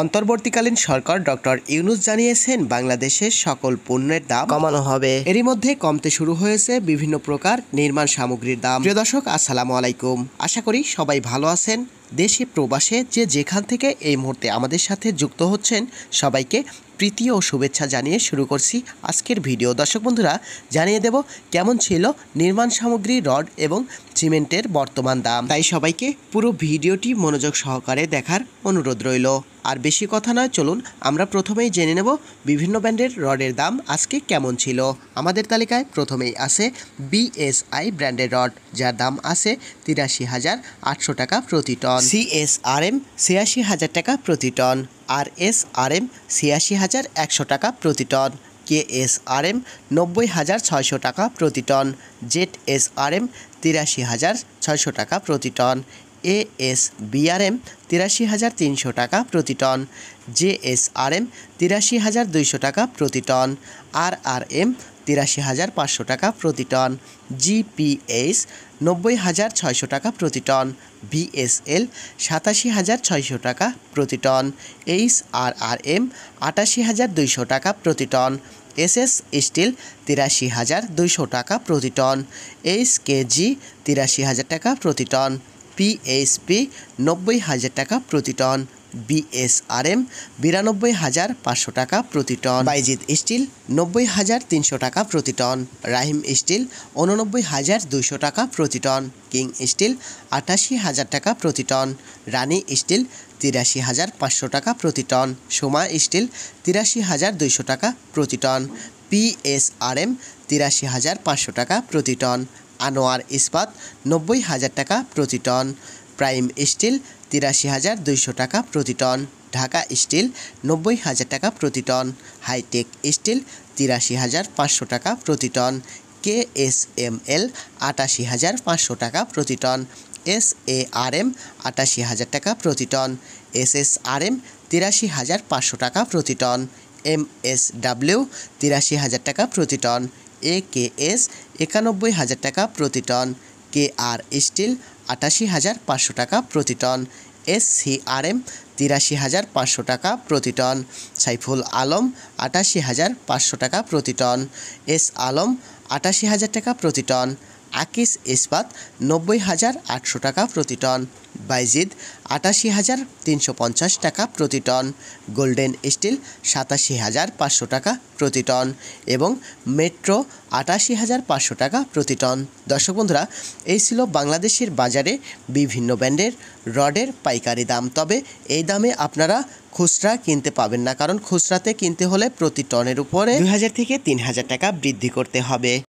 অন্তর্বর্তীকালীন সরকার ডক্টর ইউনূস জানিয়েছেন বাংলাদেশের সকল পণ্যের দাম কমানো হবে। এরই মধ্যে কমতে শুরু হয়েছে বিভিন্ন প্রকার নির্মাণ সামগ্রীর দাম। প্রিয় দর্শক, আসসালামু আলাইকুম। আশা করি সবাই ভালো আছেন। দেশে প্রবাসে যে যেখান থেকে এই মুহূর্তে আমাদের সাথে যুক্ত হচ্ছেন সবাইকে প্রীতি ও শুভেচ্ছা জানিয়ে শুরু করছি আজকের ভিডিও। দর্শক বন্ধুরা, জানিয়ে দেব কেমন ছিল নির্মাণ সামগ্রী, রড এবং সিমেন্টের বর্তমান দাম। তাই সবাইকে পুরো ভিডিওটি মনোযোগ সহকারে দেখার অনুরোধ রইল। আর বেশি কথা নয়, চলুন আমরা প্রথমেই জেনে নেব বিভিন্ন ব্র্যান্ডের রডের দাম আজকে কেমন ছিল। আমাদের তালিকায় প্রথমেই আছে বিএসআই ব্র্যান্ডের রড, যার দাম আছে ৮৩,৮০০ টাকা প্রতি টন। সিএসআরএম ৮৬,০০০ টাকা প্রতি টন। আরএসআরএম ৮৬,১০০ টাকা প্রতি টন। কেএসআরএম ৯০,৬০০ টাকা প্রতি টন। জেডএসআরএম ৮৩,৬০০ টাকা প্রতি টন। এএসবিআরএম ৮৩,৩০০ টাকা প্রতি টন। জেএসআরএম ৮৩,২০০ টাকা প্রতি টন। আরআরএম ৮৩,৫০০ টাকা প্রতি টন। জিপিএস ৯০,৬০০ টাকা প্রতি টন। ভিএসএল ৮৭,৬০০ টাকা প্রতি টন। এইচআরআরএম ৮৮,২০০ টাকা প্রতি টন। এসএস স্টিল ৮৩,২০০ টাকা প্রতি টন। এইচকেজি ৮৩,০০০ টাকা প্রতি টন। পিএইচপি ৯০,০০০ টাকা প্রতি টন। বিএসআরএম ৯২,৫০০ টাকা প্রতি টন। বাইজিৎ স্টিল ৯০,৩০০ টাকা প্রতি টন। রাহিম স্টিল ৮৯,২০০ টাকা প্রতি টন। কিং স্টিল ৮৮,০০০ টাকা প্রতি টন। রানি স্টিল ৮৩,৫০০ টাকা প্রতি টন। সোমা স্টিল ৮৩,২০০ টাকা প্রতি টন। পিএসআরএম ৮৩,৫০০ টাকা প্রতি টন। আনোয়ার ইস্পাত ৯০,০০০ টাকা প্রতি টন। প্রাইম স্টিল ৮৩,২০০ টাকা প্রতি টন। ঢাকা স্টিল ৯০,০০০ টাকা প্রতি টন। হাইটেক স্টিল ৮৩,৫০০ টাকা প্রতি টন। কেএসএমএল ৮৮,৫০০ টাকা প্রতি টন। এসএআরএম ৮৮,০০০ টাকা প্রতি টন। এসএসআরএম ৮৩,৫০০ টাকা প্রতি টন। এমএসডাব্লিউ ৮৩,০০০ টাকা প্রতি টন। একেএস ৯১,০০০ টাকা প্রতি টন। কেআর স্টিল ৮৮,৫০০ টাকা প্রতি টন। এসসিআরএম ৮৩,৫০০ টাকা প্রতি টন। সাইফুল আলম ৮৮,৫০০ টাকা প্রতি টন। এস আলম ৮৮,০০০ টাকা প্রতি টন। আকিস ইস্পাত ৯০,৮০০ টাকা প্রতি টন। বাইজিদ ৮৮,৩৫০ টাকা প্রতি টন। গোল্ডেন স্টিল ৮৭,৫০০ টাকা প্রতি টন এবং মেট্রো ৮৮,৫০০ টাকা প্রতি টন। দর্শক বন্ধুরা, এই ছিল বাংলাদেশের বাজারে বিভিন্ন ব্র্যান্ডের রডের পাইকারি দাম। তবে এই দামে আপনারা খুচরা কিনতে পাবেন না, কারণ খুচরাতে কিনতে হলে প্রতি টনের উপরে ২,০০০ থেকে ৩,০০০ টাকা বৃদ্ধি করতে হবে।